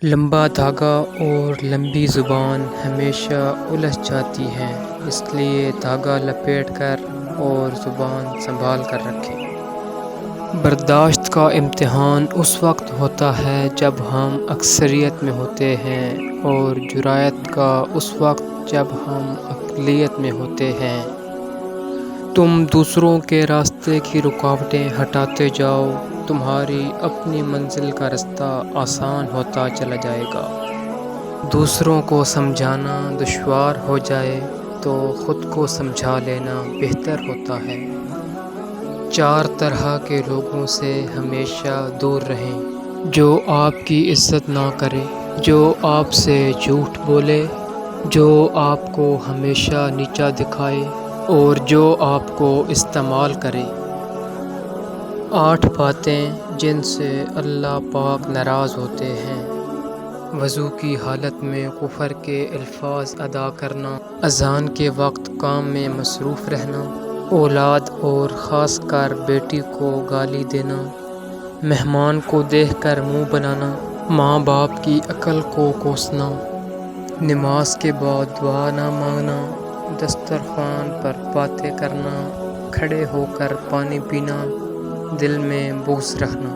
لمبا دھاگا اور لمبی زبان ہمیشہ الجھ جاتی ہیں، اس لیے دھاگا لپیٹ کر اور زبان سنبھال کر رکھیں۔ برداشت کا امتحان اس وقت ہوتا ہے جب ہم اکثریت میں ہوتے ہیں، اور جرأت کا اس وقت جب ہم اقلیت میں ہوتے ہیں۔ تم دوسروں کے راستے کی رکاوٹیں ہٹاتے جاؤ، تمہاری اپنی منزل کا راستہ آسان ہوتا چلا جائے گا۔ دوسروں کو سمجھانا دشوار ہو جائے تو خود کو سمجھا لینا بہتر ہوتا ہے۔ 4 طرح کے لوگوں سے ہمیشہ دور رہیں: جو آپ کی عزت نہ کرے، جو آپ سے جھوٹ بولے، جو آپ کو ہمیشہ نیچا دکھائے، اور جو آپ کو استعمال کرے۔ 8 باتیں جن سے اللہ پاک ناراض ہوتے ہیں: وضو کی حالت میں کفر کے الفاظ ادا کرنا، اذان کے وقت کام میں مصروف رہنا، اولاد اور خاص کر بیٹی کو گالی دینا، مہمان کو دیکھ کر منہ بنانا، ماں باپ کی عقل کو کوسنا، نماز کے بعد دعا نہ مانگنا، دسترخوان پر باتیں کرنا، کھڑے ہو کر پانی پینا، دل میں بغض رکھنا۔